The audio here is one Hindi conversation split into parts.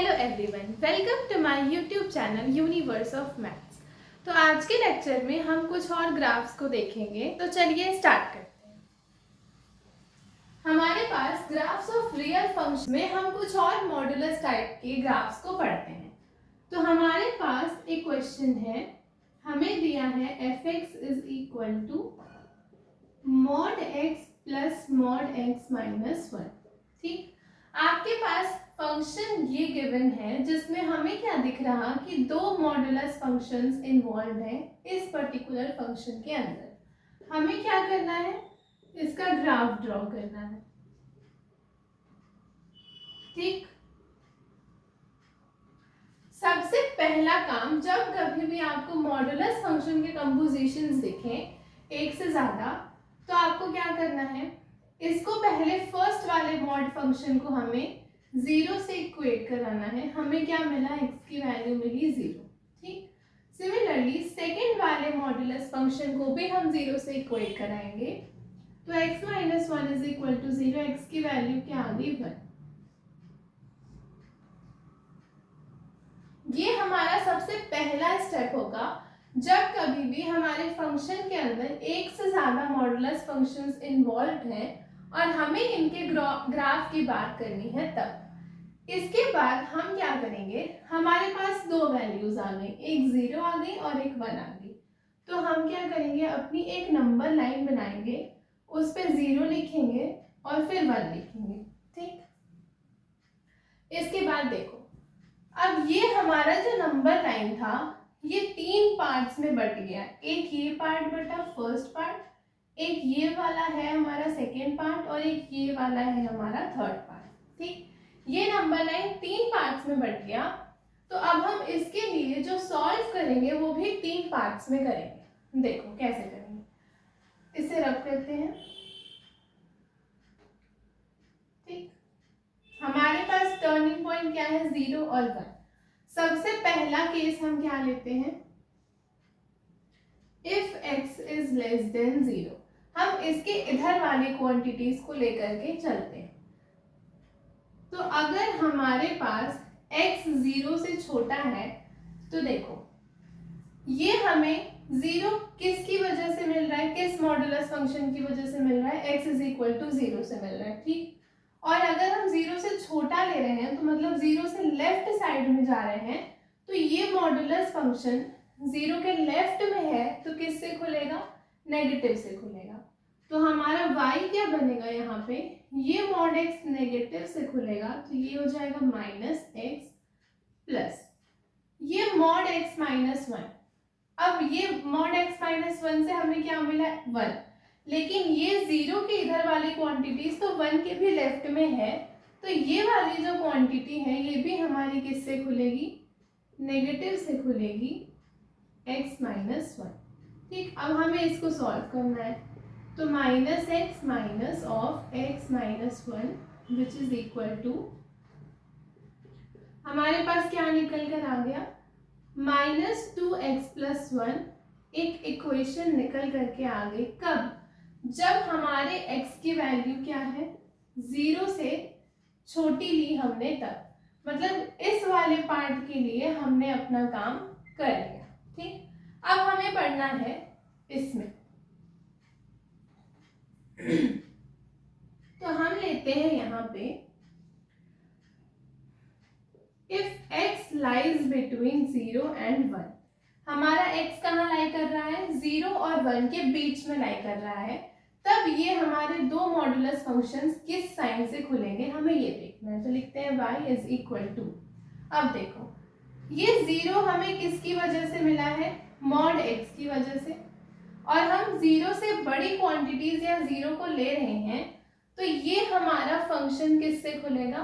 Hello everyone, welcome to my YouTube channel universe of maths. तो आज के लेक्चर में हम कुछ और ग्राफ्स को देखेंगे। तो चलिए स्टार्ट करते हैं। हमारे पास ग्राफ्स ऑफ रियल फंक्शन में हम कुछ और मॉड्यूलस टाइप के ग्राफ्स को पढ़ते हैं। तो हमारे पास एक क्वेश्चन है, हमें दिया है f(x) is equal to mod x plus mod x minus 1। ठीक, आपके पास फंक्शन ये गिवन है जिसमें हमें क्या दिख रहा कि दो मॉड्यूलस फंक्शंस इन्वॉल्व हैं इस पर्टिकुलर फंक्शन के अंदर। हमें क्या करना है, इसका ग्राफ ड्रॉ करना है। ठीक, सबसे पहला काम, जब कभी भी आपको मॉड्यूलस फंक्शन के कंपोजिशंस दिखें एक से ज्यादा, तो आपको क्या करना है, इसको पहले फर्स्ट वाले मॉड फंक्शन को हमें 0 से इक्वेट कराना है। हमें क्या मिला, x की वैल्यू मिली 0। ठीक, सिमिलरली सेकेंड वाले मॉड्यूलस फंक्शन को भी हम 0 से इक्वेट कराएंगे। तो x minus 1 is equal to 0, x की वैल्यू क्या आ गई 1। ये हमारा सबसे पहला स्टेप होगा जब कभी भी हमारे फंक्शन के अंदर एक से ज्यादा मॉड्यूलस फंक्शंस इन्वॉल्व हैं और हमें इनके ग्राफ की बात करनी है तब। इसके बाद हम क्या करेंगे, हमारे पास दो वैल्यूज आ गई, एक 0 आ गई और एक 1 आ गई। तो हम क्या करेंगे, अपनी एक नंबर लाइन बनाएंगे, उस पे 0 लिखेंगे और फिर 1 लिखेंगे। ठीक, इसके बाद देखो, अब ये हमारा जो नंबर लाइन था ये 3 पार्ट्स में बट गया। एक ये पार्ट बटा फर्स्ट पार्ट, एक ये वाला है हमारा सेकेंड पार्ट और एक ये वाला है हमारा थर्ड पार्ट। ठीक, ये नंबर लाइन 3 पार्ट्स में बट गया। तो अब हम इसके लिए जो सॉल्व करेंगे वो भी 3 पार्ट्स में करेंगे। देखो कैसे करेंगे, इसे रख करते हैं। ठीक, हमारे पास टर्निंग पॉइंट क्या है, 0 और 1। सबसे पहला केस हम क्या लेते हैं, if x is less than 0। हम इसके इधर वाली क्वांटिटीज को लेकर के चलते हैं। तो अगर हमारे पास x 0 से छोटा है तो देखो ये हमें 0 किसकी वजह से मिल रहा है, किस मॉड्यूलस फंक्शन की वजह से मिल रहा है, x इज इक्वल टू 0 से मिल रहा है। ठीक, और अगर हम 0 से छोटा ले रहे हैं तो मतलब 0 से लेफ्ट साइड में जा रहे हैं, तो ये मॉड्यूलस फंक्शन 0 के लेफ्ट में है तो किससे खुलेगा, नेगेटिव से खुलेगा। तो हमारा y क्या बनेगा, यहाँ पे ये मॉड x नेगेटिव से खुलेगा तो ये हो जाएगा माइनस x प्लस ये मॉड x माइनस 1। अब ये मॉड x माइनस 1 से हमें क्या मिला, 1। लेकिन ये 0 के इधर वाली क्वांटिटीज तो 1 के भी लेफ्ट में है, तो ये वाली जो क्वांटिटी है ये भी हमारी किससे खुलेगी, नेगेटिव से खुलेगी, x माइनस 1। ठीक, अब हमें इसको सॉल्व करना है। तो minus X minus of x minus 1 which is equal to, हमारे पास क्या निकल कर आ गया, माइनस 2x प्लस 1। एक इक्वेशन निकल करके आ गई, कब, जब हमारे x की वैल्यू क्या है, 0 से छोटी ली हमने तब। मतलब इस वाले पार्ट के लिए हमने अपना काम कर लिया। ठीक, अब हमें पढ़ना है इसमें। तो हम लेते हैं यहाँ पे, if x lies between 0 and 1। हमारा x कहाँ लाई कर रहा है, 0 और 1 के बीच में लाई कर रहा है। तब ये हमारे दो मॉड्यूलस फंक्शंस किस साइन से खुलेंगे हमें ये देखना है। तो लिखते हैं y इज इक्वल टू, अब देखो ये 0 हमें किसकी वजह से मिला है, मॉड x की वजह से, और हम 0 से बड़ी क्वांटिटीज या 0 को ले रहे हैं, तो ये हमारा फंक्शन किससे खुलेगा,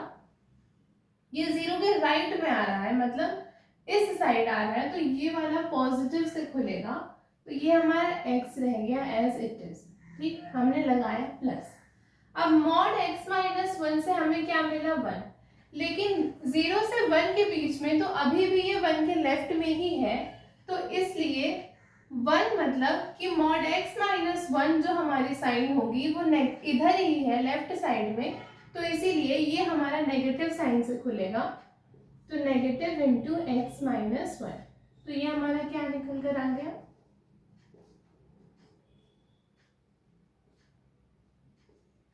ये 0 के राइट में आ रहा है, मतलब इस साइड आ रहा है, तो ये वाला पॉजिटिव से खुलेगा। तो ये हमारा x रह गया एज इट इज। ठीक, हमने लगाया प्लस। अब मॉड x माइनस 1 से हमें क्या मिला, 1। लेकिन 0 से 1 के बीच में तो अभी भी ये 1 के लेफ्ट में ही है, तो इसलिए 1 मतलब कि मॉड x माइनस 1 जो हमारी साइन होगी वो इधर ही है लेफ्ट साइड में, तो इसीलिए ये हमारा नेगेटिव साइन से खुलेगा। तो negative into x minus one, तो ये हमारा क्या निकल कर आ गया,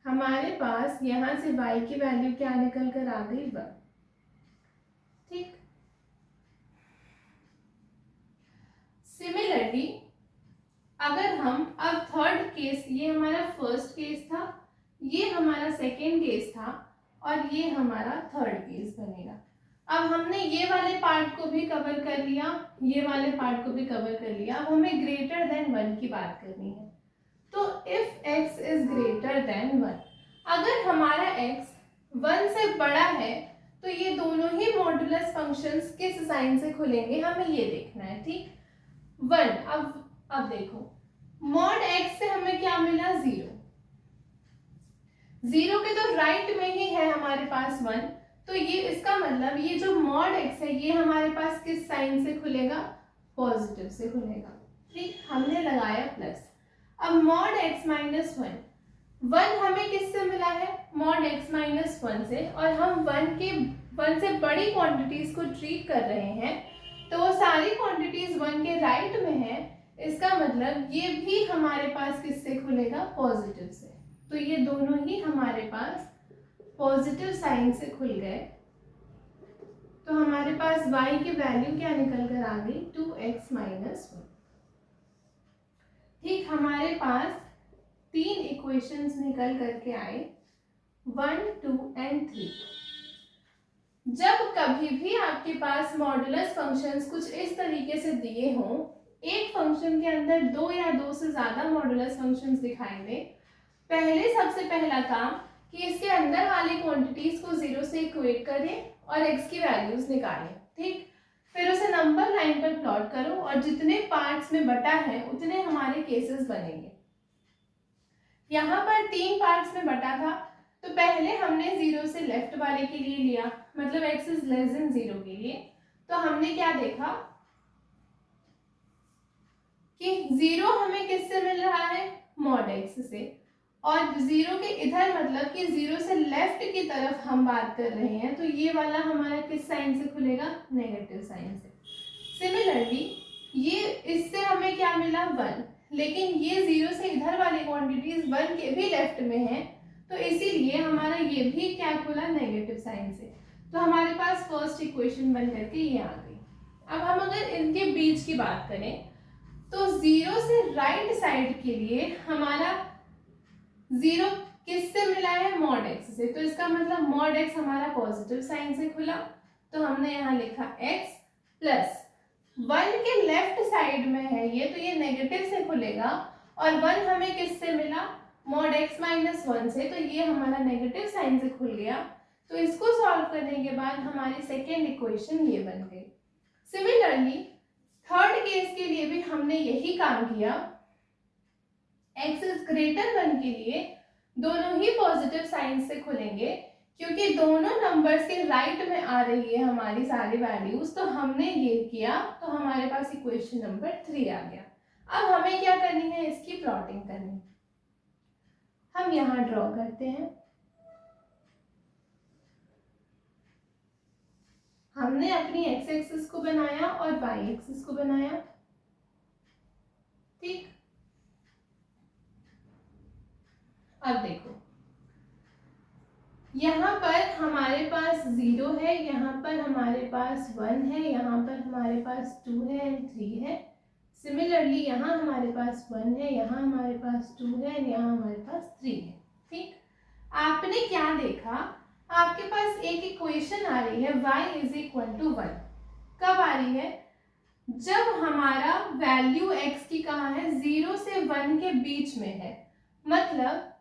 हमारे पास यहां से y की वैल्यू क्या निकल कर आ गई, 1। ठीक, सिमिलरली अगर हम अब थर्ड केस, ये हमारा फर्स्ट केस था, ये हमारा सेकेंड केस था और ये हमारा थर्ड केस बनेगा। अब हमने ये वाले पार्ट को भी कवर कर लिया, ये वाले पार्ट को भी कवर कर लिया। अब हमें ग्रेटर देन 1 की बात करनी है। तो if x is greater than 1, अगर हमारा x 1 से बड़ा है तो ये दोनों ही मॉडुलस फंक्शंस किस साइन से खुलेंगे, हमें ये देखना है। ठीक, 1। अब देखो, मॉड x से हमें क्या मिला, 0। 0 के तो राइट में ही है हमारे पास 1, तो ये इसका मतलब ये जो मॉड x है ये हमारे पास किस साइन से खुलेगा, पॉजिटिव से खुलेगा। ठीक, हमने लगाया प्लस। अब मॉड x माइनस 1 हमें किससे मिला है, मॉड x माइनस 1 से, और हम 1 से बड़ी क्वांटिटीज को ट्रीट कर रहे हैं, तो वो सारी क्वांटिटीज 1 के राइट में है। इसका मतलब ये भी हमारे पास किससे खुलेगा, पॉजिटिव से। तो ये दोनों ही हमारे पास पॉजिटिव साइन से खुल गए। तो हमारे पास y की वैल्यू क्या निकल कर आ गई, 2x माइनस 1। ठीक, हमारे पास 3 इक्वेशंस निकल करके आए, 1, 2 एंड 3। जब कभी भी आपके पास मॉडुलस फंक्शंस कुछ इस तरीके से दिए हों, एक फंक्शन के अंदर 2 या 2 से ज्यादा मॉडुलस फंक्शंस दिखाई दे, पहले सबसे पहला काम कि इसके अंदर वाली क्वांटिटीज को 0 से इक्वेट करें और x की वैल्यूज निकालें। ठीक, फिर उसे नंबर लाइन पर प्लॉट करो और जितने पार्ट्स में बटा है उतने हमारे केसेस बनेंगे। यहाँ पर 3 पार्ट्स में बटा था, तो पहले हमने 0 से लेफ्ट वाले के लिए लिया, मतलब x इज लेस देन 0 के लिए। तो हमने क्या देखा कि 0 हमें किससे मिल रहा है, मॉड x से, और 0 के इधर मतलब कि 0 से लेफ्ट की तरफ हम बात कर रहे हैं, तो ये वाला हमारा किस साइन से खुलेगा, नेगेटिव साइन से। सिमिलरली ये इससे हमें क्या मिला, 1, लेकिन ये 0 से इधर वाली क्वांटिटीज 1 के भी लेफ्ट में है, तो इसीलिए हमारा ये भी क्या खुला, नेगेटिव साइन से। तो हमारे पास फर्स्ट इक्वेशन बन करके ये आ गई। अब हम अगर इनके बीच की बात करें, तो 0 से राइट साइड के लिए हमारा 0 किससे मिला है, मॉड x से, तो इसका मतलब मॉड x हमारा पॉजिटिव साइन से खुला। तो हमने यहाँ लिखा x प्लस 1 के लेफ्ट साइड में है ये, तो ये नेगेटिव से खुलेगा, और 1 हमें किससे मिला, मॉड x माइनस 1 से, तो ये हमारा नेगेटिव साइन से खुल गया। तो इसको सॉल्व करने के बाद हमारी सेकेंड इक्वेशन ये बन गई। सिमिलरली थर्ड केस के लिए भी हमने यही काम किया। x इज ग्रेटर 1 के लिए दोनों ही पॉजिटिव साइन से खुलेंगे, क्योंकि दोनों नंबर्स के राइट में आ रही है हमारी सारी वैल्यूज, तो हमने ये किया, तो हमारे पास इक्वेशन नंबर 3 आ गया। अब हमें क्या करनी है, इसकी प्लॉटिंग करनी। हम यहाँ ड्रॉ करते हैं। हमने अपनी x एक्सिस को बनाया और y एक्सिस को बनाया। ठीक, अब देखो, यहाँ पर हमारे पास 0 है, यहाँ पर हमारे पास 1 है, यहाँ पर हमारे पास 2 है एंड 3 है। सिमिलरली यहाँ हमारे पास 1 है, यहाँ हमारे पास 2 है एंड यहाँ हमारे पास 3 है। ठीक, आपने क्या देखा, आपके पास एक इक्वेशन आ रही है y इज इक्वल टू 1। कब आ रही है, जब हमारा वैल्यू x की कहाँ है, 0 से 1 के बीच में है। मतलब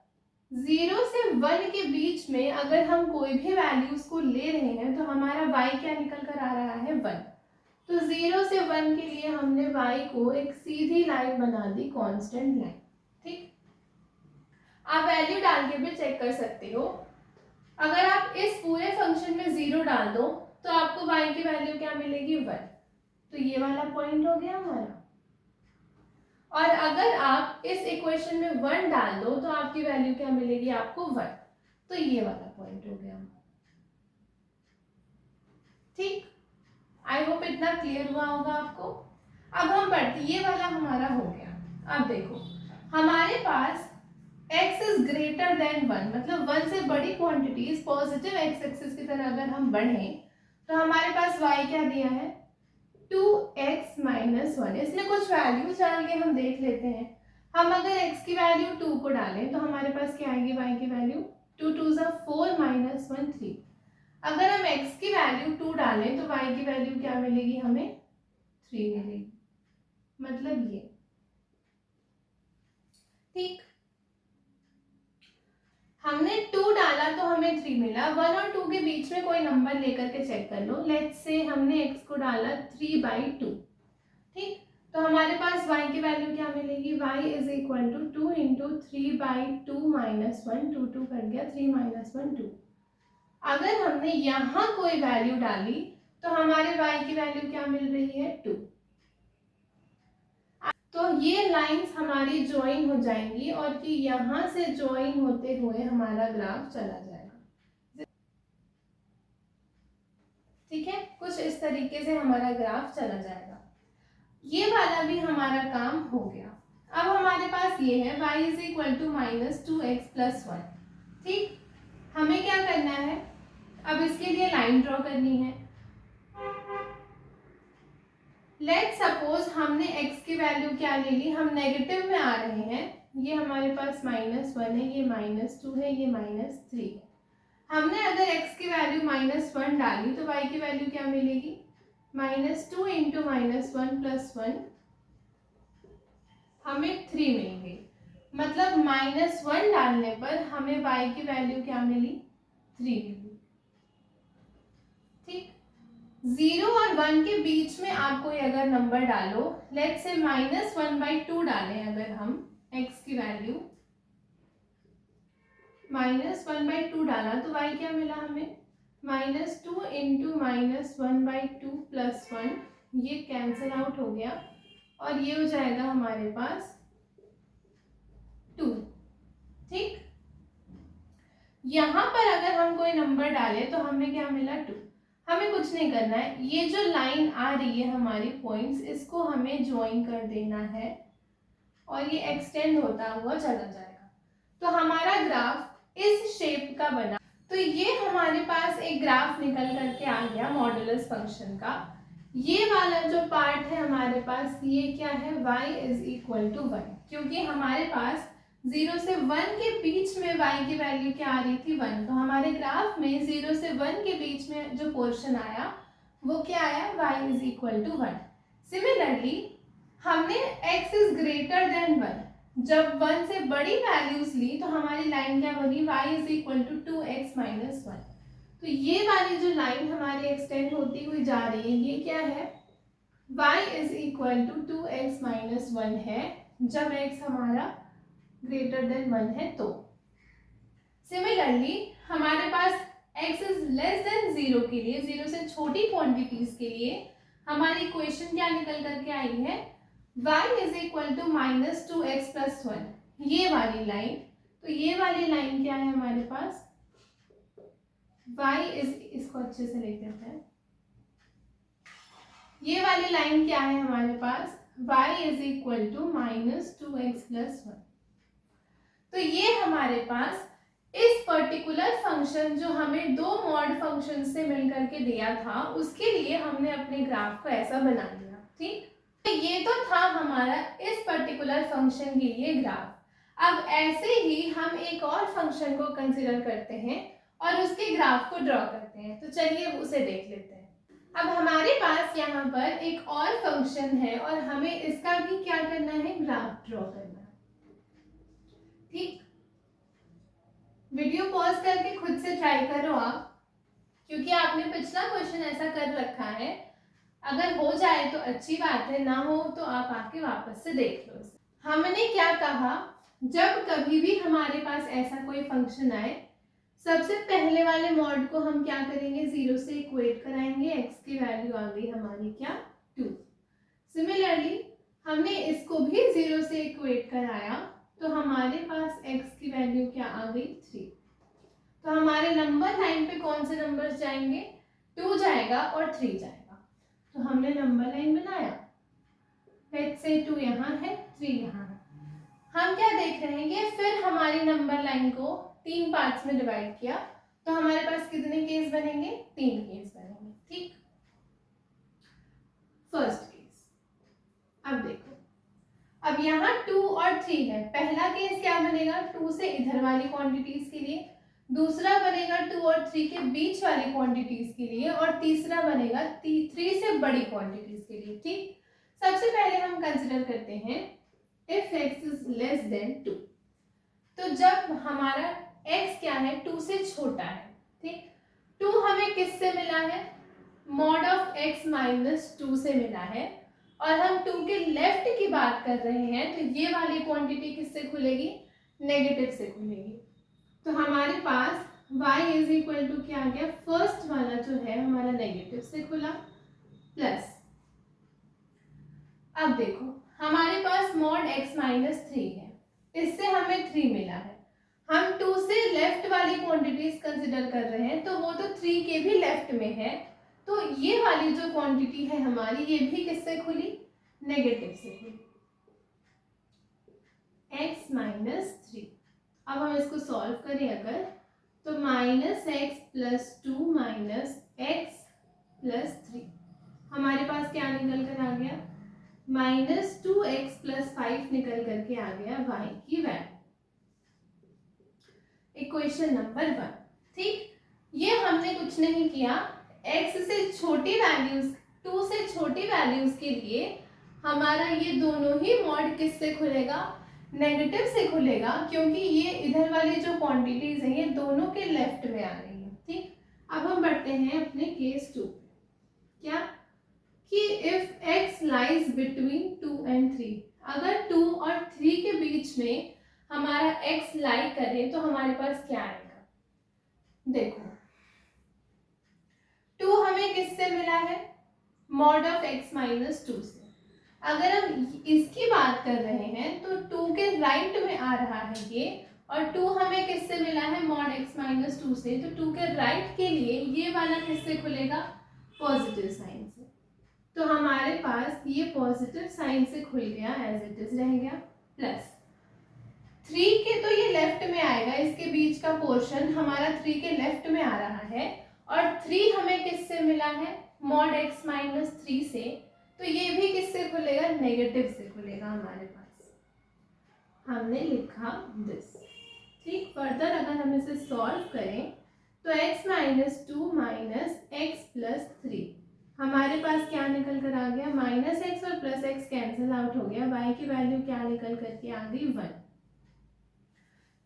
0 से 1 के बीच में अगर हम कोई भी वैल्यूज को ले रहे हैं, तो हमारा y क्या निकल कर आ रहा है, 1। तो 0 से 1 के लिए हमने y को एक सीधी लाइन बना दी, कांस्टेंट लाइन। ठीक, आप वैल्यू डाल के भी चेक कर सकते हो। अगर आप इस पूरे फंक्शन में 0 डाल दो तो आपको y की वैल्यू क्या मिलेगी, 1। तो ये वाला पॉइंट हो गया हमारा। और अगर आप इस इक्वेशन में 1 डाल दो तो आपकी वैल्यू क्या मिलेगी, आपको 1। तो ये वाला पॉइंट हो गया। ठीक, इतना क्लियर हुआ होगा आपको। अब हम पढ़ते, ये वाला हमारा हो गया। अब देखो हमारे पास x इज ग्रेटर देन 1, मतलब 1 से बड़ी क्वांटिटीज पॉजिटिव x एक्सिस की तरह अगर हम बढ़ें तो हमारे पास y क्या दिया है 2x माइनस 1। इसमें कुछ वैल्यू डाल के हम देख लेते हैं। हम अगर x की वैल्यू 2 को डालें तो हमारे पास क्या आएगी y की वैल्यू 2 2 4 माइनस 1 3। अगर हम x की वैल्यू 2 डालें तो y की वैल्यू क्या मिलेगी हमें 3 मिलेगी, मतलब ये। ठीक, हमने 2 डाला तो हमें 3 मिला। 1 और 2 के बीच में कोई नंबर लेकर के चेक कर लो। लेट्स से हमने x को डाला 3/2। ठीक, तो हमारे पास y की वैल्यू क्या मिलेगी, y is equal to 2 into 3/2 minus 1, 2 2 cut गया, 3 माइनस 1 2। अगर हमने यहाँ कोई वैल्यू डाली तो हमारे y की वैल्यू क्या मिल रही है 2। तो ये लाइंस हमारी ज्वाइन हो जाएंगी और कि यहाँ से ज्वाइन होते हुए हमारा ग्राफ चला जाएगा। ठीक है, कुछ इस तरीके से हमारा ग्राफ चला जाएगा। ये वाला भी हमारा काम हो गया। अब हमारे पास ये है y is equal to minus 2x plus 1। ठीक, हमें क्या करना है, अब इसके लिए लाइन ड्रॉ करनी है। लेट सपोज हमने x की वैल्यू क्या ले ली, हम नेगेटिव में आ रहे हैं। ये हमारे पास -1 है, ये -2 है, ये -3 है। हमने अगर x की वैल्यू -1 डाली तो y की वैल्यू क्या मिलेगी, -2 इंटू -1 प्लस 1 हमें 3 मिल गई। मतलब -1 डालने पर हमें y की वैल्यू क्या मिली 3 मिली। ठीक, 0 और 1 के बीच में आप कोई अगर नंबर डालो, लेट्स से -1/2 डालें अगर हम x की वैल्यू -1/2 डाला तो y क्या मिला हमें -2 इंटू -1/2 प्लस 1, ये कैंसिल आउट हो गया और ये हो जाएगा हमारे पास 2। ठीक, यहाँ पर अगर हम कोई नंबर डालें तो हमें क्या मिला 2। हमें कुछ नहीं करना है, ये जो लाइन आ रही है हमारी पॉइंट्स, इसको हमें ज्वाइन कर देना है और ये एक्सटेंड होता हुआ चला जाएगा। तो हमारा ग्राफ इस शेप का बना। तो ये हमारे पास एक ग्राफ निकल करके आ गया मॉडुलस फंक्शन का। ये वाला जो पार्ट है हमारे पास, ये क्या है y इज इक्वल टू 1, क्योंकि हमारे पास 0 से 1 के बीच में y की वैल्यू क्या आ रही थी 1। तो हमारे ग्राफ में 0 से 1 के बीच में जो पोर्शन आया वो क्या आया y is equal to 1। Similarly हमने x इज ग्रेटर देन 1, जब 1 से बड़ी वैल्यूज ली तो हमारी लाइन क्या बनी y is equal to 2x minus 1। तो ये वाली जो लाइन हमारी एक्सटेंड होती हुई जा रही है, ये क्या है y is equal to 2x minus 1 है, जब x हमारा ग्रेटर देन 1 है। तो सिमिलरली हमारे पास x इज लेस देन 0 के लिए, 0 से छोटी क्वांटिटीज के लिए हमारी इक्वेशन क्या निकल करके आई है y is equal to -2x plus 1, ये वाली लाइन। तो ये वाली लाइन क्या है हमारे पास y इज, इसको अच्छे से लिख देते हैं, ये वाली लाइन क्या है हमारे पास y is equal to -2x plus 1। तो ये हमारे पास इस पर्टिकुलर फंक्शन जो हमें दो मॉड फंक्शन से मिलकर के दिया था, उसके लिए हमने अपने ग्राफ को ऐसा बना लिया। ठीक, तो ये तो था हमारा इस पर्टिकुलर फंक्शन के लिए ग्राफ। अब ऐसे ही हम एक और फंक्शन को कंसिडर करते हैं और उसके ग्राफ को ड्रॉ करते हैं। तो चलिए उसे देख लेते हैं। अब हमारे पास यहाँ पर एक और फंक्शन है और हमें इसका भी क्या करना है, ग्राफ ड्रॉ करना है। ठीक, वीडियो पॉज करके खुद से ट्राई करो आप, क्योंकि आपने पिछला क्वेश्चन ऐसा कर रखा है। अगर हो जाए तो अच्छी बात है, ना हो तो आप आके वापस से देख लो। हमने क्या कहा, जब कभी भी हमारे पास ऐसा कोई फंक्शन आए, सबसे पहले वाले मॉड को हम क्या करेंगे, 0 से इक्वेट कराएंगे। x की वैल्यू आ गई हमारी क्या 2। सिमिलरली हमने इसको भी 0 से इक्वेट कराया तो हमारे पास x की वैल्यू क्या आ गई 3। तो हमारे नंबर लाइन पे कौन से नंबर्स जाएंगे, 2 जाएगा और 3 जाएगा। तो हमने नंबर लाइन बनाया, लेट्स से 2 यहाँ है, 3 यहाँ है। हम क्या देख रहे हैं, ये फिर हमारी नंबर लाइन को 3 पार्ट्स में डिवाइड किया, तो हमारे पास कितने केस बनेंगे, 3 केस बनेंगे। ठीक, फर्स्ट केस। अब देखो, अब यहाँ 2 और 3 है। पहला केस क्या बनेगा, 2 से इधर वाली क्वांटिटीज के लिए, दूसरा बनेगा 2 और 3 के बीच वाली क्वांटिटीज के लिए, और तीसरा बनेगा 3 से बड़ी क्वांटिटीज के लिए। ठीक, सबसे पहले हम कंसिडर करते हैं if x is less than 2। तो जब हमारा x क्या है, 2 से छोटा है। ठीक, 2 हमें किससे मिला है, मॉड ऑफ x माइनस 2 से मिला है, और हम 2 के लेफ्ट की बात कर रहे हैं, तो ये वाली क्वांटिटी किससे खुलेगी, नेगेटिव से खुलेगी। तो हमारे पास y इज इक्वल टू क्या आ गया, फर्स्ट वाला जो है हमारा नेगेटिव से खुला, प्लस अब देखो हमारे पास मॉड x माइनस 3 है, इससे हमें 3 मिला है। हम 2 से लेफ्ट वाली क्वांटिटीज कंसिडर कर रहे हैं, तो वो तो 3 के भी लेफ्ट में है, तो ये वाली जो क्वांटिटी है हमारी, ये भी किससे खुली, नेगेटिव से खुली, x माइनस 3। अब हम इसको सॉल्व करें अगर, तो minus x plus 2 minus x plus 3, हमारे पास क्या निकल कर आ गया, माइनस 2x प्लस 5 निकल करके आ गया y की वैल्यू, इक्वेशन नंबर 1। ठीक, ये हमने कुछ नहीं किया, x से छोटी वैल्यूज, 2 से छोटी वैल्यूज के लिए हमारा ये दोनों ही मॉड किससे खुलेगा, नेगेटिव से खुलेगा, क्योंकि ये इधर वाली जो क्वांटिटीज हैं ये दोनों के लेफ्ट में आ रही हैं। ठीक, अब हम बढ़ते हैं अपने केस 2 पे। क्या कि if x lies between 2 and 3, अगर 2 और 3 के बीच में हमारा x लाई करे तो हमारे पास क्या आएगा, देखो 2 हमें किससे मिला है, मॉड ऑफ x माइनस 2 से। अगर हम इसकी बात कर रहे हैं तो 2 के राइट में आ रहा है ये, और 2 हमें किससे मिला है, मॉड x माइनस 2 से, तो 2 के राइट के लिए ये वाला किससे खुलेगा, पॉजिटिव साइन से। तो हमारे पास ये पॉजिटिव साइन से खुल गया, एज इट इज रह गया, प्लस 3 के तो ये लेफ्ट में आएगा, इसके बीच का पोर्शन हमारा 3 के लेफ्ट में आ रहा है, और 3 हमें किससे मिला है, मॉड x माइनस 3 से, तो ये भी किससे खुलेगा, नेगेटिव से खुलेगा हमारे पास, हमने लिखा दिस। ठीक, फर्दर अगर हम इसे सॉल्व करें तो x minus 2 minus x plus 3, हमारे पास क्या निकल कर आ गया, माइनस एक्स और प्लस एक्स कैंसिल आउट हो गया, y की वैल्यू क्या निकल करके आ गई, 1।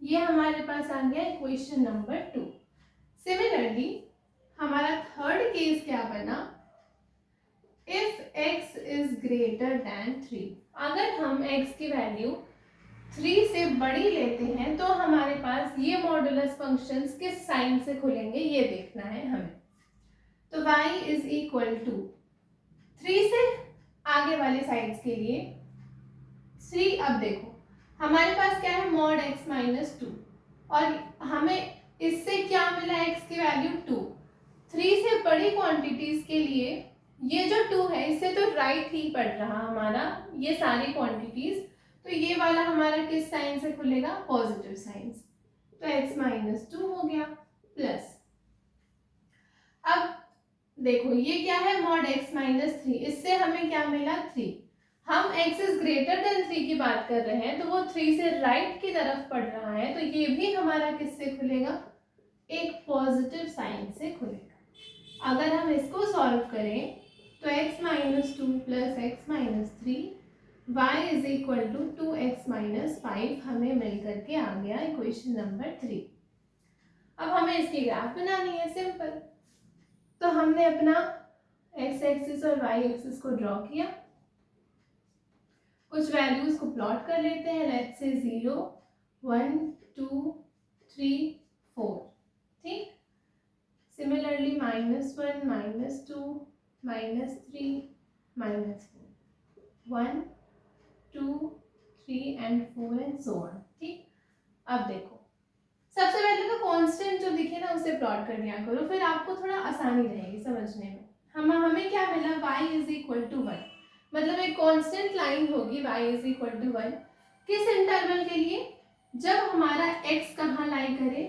ये हमारे पास आ गया इक्वेशन नंबर 2। सिमिलरली हमारा थर्ड केस क्या बना, if x is greater then 3, अगर हम x की वैल्यू 3 से बड़ी लेते हैं तो हमारे पास ये मॉडुलस फंक्शंस किस साइन से खुलेंगे, ये देखना है हमें। तो y इज इक्वल टू 3 से आगे वाले साइड्स के लिए 3, अब देखो हमारे पास क्या है, मॉड x माइनस 2, और हमें इससे क्या मिला, x की वैल्यू 2। 3 से बड़ी क्वांटिटीज के लिए ये जो 2 है इससे तो राइट ही पड़ रहा हमारा ये सारी क्वांटिटीज, तो ये वाला हमारा किस साइन से खुलेगा, पॉजिटिव साइन से, तो x माइनस 2 हो गया, प्लस अब देखो ये क्या है, मॉड x माइनस 3, इससे हमें क्या मिला, 3। हम x इज ग्रेटर देन 3 की बात कर रहे हैं, तो वो 3 से राइट की तरफ पड़ रहा है, तो ये भी हमारा किससे खुलेगा, एक पॉजिटिव साइन से खुलेगा। अगर हम इसको सॉल्व करें तो x minus 2 plus X minus 3, y is equal to 2x minus 5 हमें मिल करके आ गया इक्वेशन नंबर 3। अब हमें इसकी ग्राफ बनानी है, सिंपल। तो हमने अपना x एक्सिस और y एक्सिस को ड्रॉ किया, कुछ वैल्यूज को प्लॉट कर लेते हैं, लेट्स से 0 1 2 3 4। ठीक, similarly -1 -2 -3 -4, 1 2 3 and 4 and so on। ठीक, अब देखो सबसे पहले तो कांस्टेंट जो दिखे ना उसे प्लॉट कर दिया करो, फिर आपको थोड़ा आसानी रहेगी समझने में। हमें क्या मिला, y इज इक्वल टू 1, मतलब एक कांस्टेंट लाइन होगी y इज इक्वल टू 1 किस इंटरवल के लिए, जब हमारा x कहाँ लाई करे,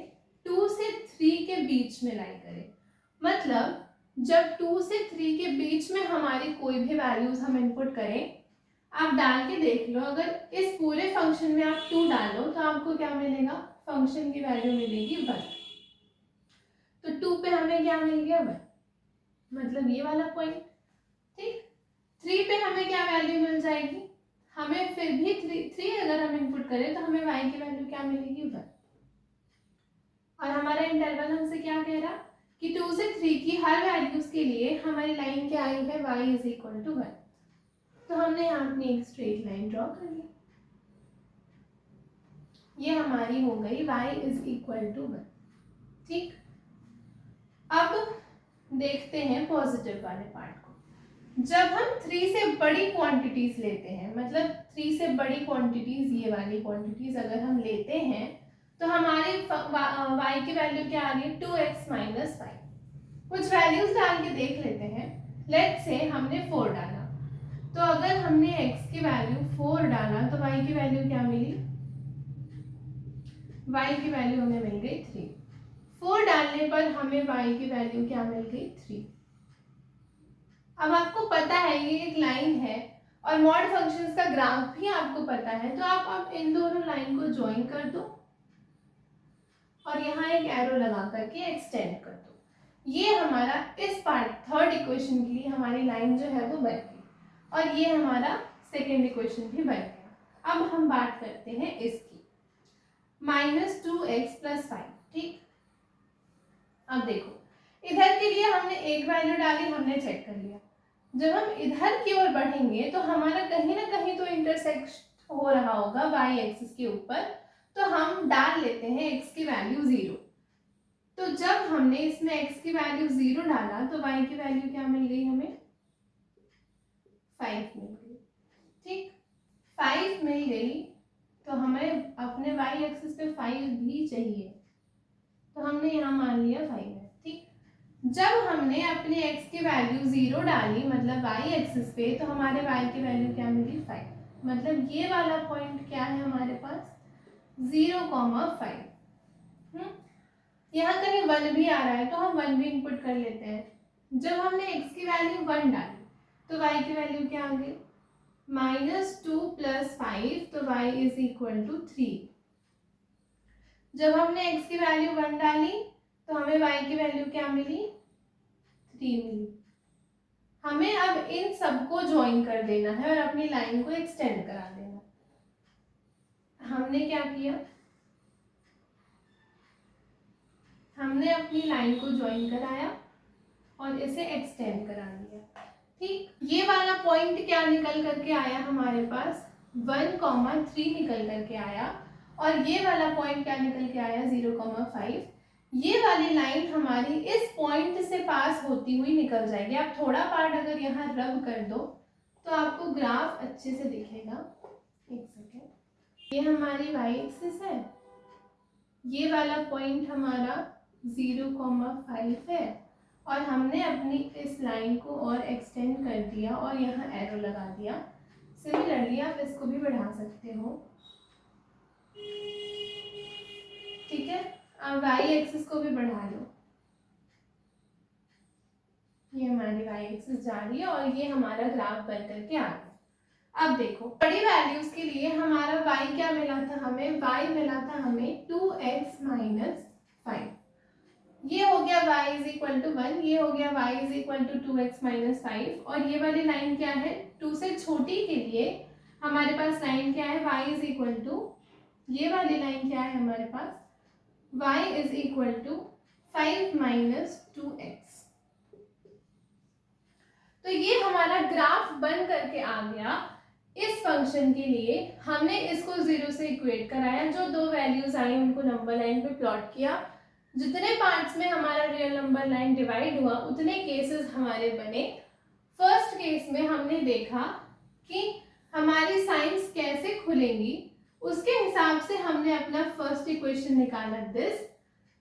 2 से 3 के बीच में लाई करे। मतलब जब 2 से 3 के बीच में हमारी कोई भी वैल्यूज हम इनपुट करें, आप डाल के देख लो, अगर इस पूरे फंक्शन में आप 2 डालो तो आपको क्या मिलेगा, फंक्शन की वैल्यू मिलेगी 1। तो 2 पे हमें क्या मिल गया, 1, मतलब ये वाला पॉइंट। ठीक, 3 पे हमें क्या वैल्यू मिल जाएगी, हमें फिर भी 3 अगर हम इनपुट करें तो हमें y की वैल्यू क्या मिलेगी, 1। और हमारा इंटरवल हमसे क्या कह रहा कि 2 से 3 की हर वैल्यूज के लिए हमारी लाइन क्या आई है, y इज इक्वल टू 1। तो हमने यहाँ अपनी एक स्ट्रेट लाइन ड्रॉ कर ली, ये हमारी हो गई y इज इक्वल टू 1। ठीक, अब देखते हैं पॉजिटिव वाले पार्ट को। जब हम 3 से बड़ी क्वांटिटीज लेते हैं, मतलब 3 से बड़ी क्वांटिटीज, ये वाली क्वांटिटीज अगर हम लेते हैं तो हमारी y की वैल्यू क्या आ रही है, 2x माइनस 5। कुछ वैल्यूज डाल के देख लेते हैं। लेट्स से हमने 4 डाला, तो अगर हमने x की वैल्यू 4 डाला तो y की वैल्यू क्या मिली, y की वैल्यू हमें मिल गई 3। 4 डालने पर हमें y की वैल्यू क्या मिल गई, 3। अब आपको पता है ये एक लाइन है और मॉड फंक्शंस का ग्राफ भी आपको पता है, तो आप अब इन दोनों लाइन को ज्वाइन कर दो और यहाँ एक एरो लगा करके एक्सटेंड कर दो। ये हमारा इस पार्ट थर्ड इक्वेशन के लिए हमारी लाइन जो है वो बन गई और ये हमारा सेकेंड इक्वेशन भी बन गया। अब हम बात करते हैं इसकी, -2x + 5। ठीक, अब देखो इधर के लिए हमने एक वैल्यू डाली, हमने चेक कर लिया। जब हम इधर की ओर बढ़ेंगे तो हमारा कहीं ना कहीं तो इंटरसेक्ट हो रहा होगा y एक्सिस के ऊपर, तो हम डाल लेते हैं x की वैल्यू 0। तो जब हमने इसमें x की वैल्यू 0 डाला तो y की वैल्यू क्या मिल गई, हमें 5 मिल गई। ठीक, 5 मिल गई तो हमें अपने y एक्सिस पे 5 भी चाहिए, तो हमने यहाँ मान लिया 5 है। ठीक, जब हमने अपने x की वैल्यू 0 डाली मतलब y एक्सिस पे, तो हमारे y की वैल्यू क्या मिली, 5। मतलब ये वाला पॉइंट क्या है हमारे पास, 0,5। यहाँ कहीं 1 भी आ रहा है तो हम 1 भी इनपुट कर लेते हैं। जब हमने x की वैल्यू 1 डाली तो y की वैल्यू क्या आ गई, -2 + 5, तो y इज इक्वल टू 3। जब हमने x की वैल्यू 1 डाली तो हमें y की वैल्यू क्या मिली, 3 मिली। हमें अब इन सबको ज्वाइन कर देना है और अपनी लाइन को एक्सटेंड करा देना। हमने क्या किया, हमने अपनी लाइन को ज्वाइन कराया और इसे एक्सटेंड करा दिया। ठीक, ये वाला पॉइंट क्या निकल करके आया हमारे पास, 1,3 निकल करके आया और ये वाला पॉइंट क्या निकल के आया, 0,5। ये वाली लाइन हमारी इस पॉइंट से पास होती हुई निकल जाएगी। आप थोड़ा पार्ट अगर यहाँ रब कर दो तो आपको ग्राफ अच्छे से दिखेगा। एक सेकेंड, ये हमारी y एक्सिस है, ये वाला पॉइंट हमारा 0,5 है और हमने अपनी इस लाइन को और एक्सटेंड कर दिया और यहाँ एरो लगा दिया। सिमिलरली आप इसको भी बढ़ा सकते हो। ठीक है, अब y एक्सिस को भी बढ़ा लो, ये हमारी y एक्सिस जा रही है और ये हमारा ग्राफ बन करके आ गया। अब देखो बड़ी वैल्यूज के लिए हमारा y क्या मिला था, हमें y मिला था हमें 2x - 5। ये हो गया y इज इक्वल टू 1, ये हो गया y is equal to 2x - 5 और ये वाली लाइन क्या है, 2 से छोटी के लिए हमारे पास लाइन क्या है, y इज इक्वल टू, ये वाली लाइन क्या है हमारे पास, y is equal to 5 - 2x। तो ये हमारा ग्राफ बन करके आ गया। इस फंक्शन के लिए हमने इसको 0 से इक्वेट कराया, जो दो वैल्यूज आई उनको नंबर लाइन पे प्लॉट किया। जितने पार्ट्स में हमारा रियल नंबर लाइन डिवाइड हुआ उतने केसेस हमारे बने। फर्स्ट केस में हमने देखा कि हमारी साइंस कैसे खुलेंगी, उसके हिसाब से हमने अपना फर्स्ट इक्वेशन निकाला दिस।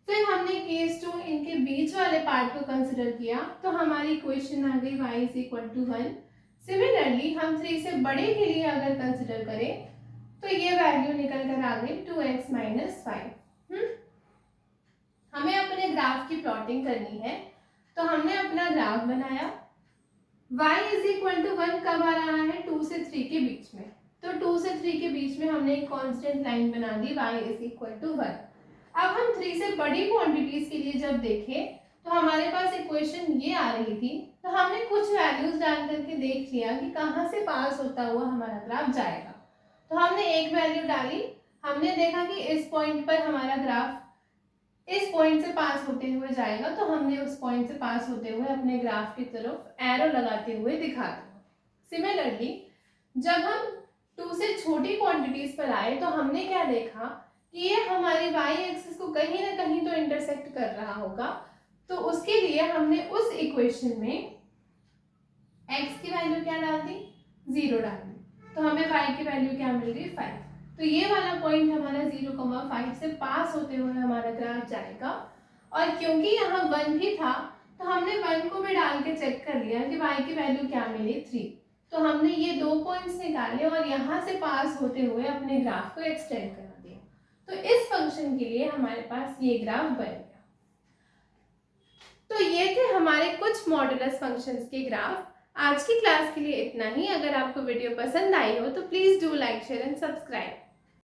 फिर हमने केस 2 इनके बीच वाले पार्ट को कंसिडर किया तो हमारी इक्वेशन आ गई y is equal to 1। Similarly हम 3 से बड़े के लिए अगर कंसिडर करें तो ये वैल्यू निकल कर आ गई 2x माइनस 5। हमें अपने ग्राफ की प्लॉटिंग करनी है तो हमने अपना ग्राफ बनाया। y इज इक्वल टू 1 कब आ रहा है? 2 से 3 के बीच में। तो 2 से 3 के बीच में हमने एक कांस्टेंट लाइन बना दी y इज इक्वल टू 1। अब हम 3 से बड़ी क्वांटिटीज के लिए जब देखें तो हमारे पास इक्वेशन ये आ रही थी, तो हमने कुछ वैल्यूज डाल करके देख लिया कि कहाँ से पास होता हुआ हमारा ग्राफ जाएगा। तो हमने एक वैल्यू डाली, हमने देखा कि इस पॉइंट पर हमारा ग्राफ इस पॉइंट से पास होते हुए जाएगा, तो हमने उस पॉइंट से पास होते हुए अपने ग्राफ की तरफ एरो लगाते हुए दिखा दिया। सिमिलरली जब हम 2 से छोटी क्वांटिटीज पर आए तो हमने क्या देखा कि ये हमारी y एक्सिस को कहीं ना कहीं तो इंटरसेक्ट कर रहा होगा। तो उसके लिए हमने उस इक्वेशन में x की वैल्यू क्या डाल दी? 0 डाल दी। तो हमें y की वैल्यू क्या मिल गई? 5। तो ये वाला पॉइंट हमारा 0,5 से पास होते हुए हमारा ग्राफ जाएगा। और क्योंकि यहाँ 1 भी था तो हमने 1 को भी डाल के चेक कर लिया कि y की वैल्यू क्या मिली? 3। तो हमने ये 2 पॉइंट्स निकाले और यहाँ से पास होते हुए अपने ग्राफ को एक्सटेंड करा दिया। तो इस फंक्शन के लिए हमारे पास ये ग्राफ बन गया। तो ये थे हमारे कुछ मॉडुलस फंक्शंस के ग्राफ। आज की क्लास के लिए इतना ही। अगर आपको वीडियो पसंद आई हो तो please do like, share and subscribe.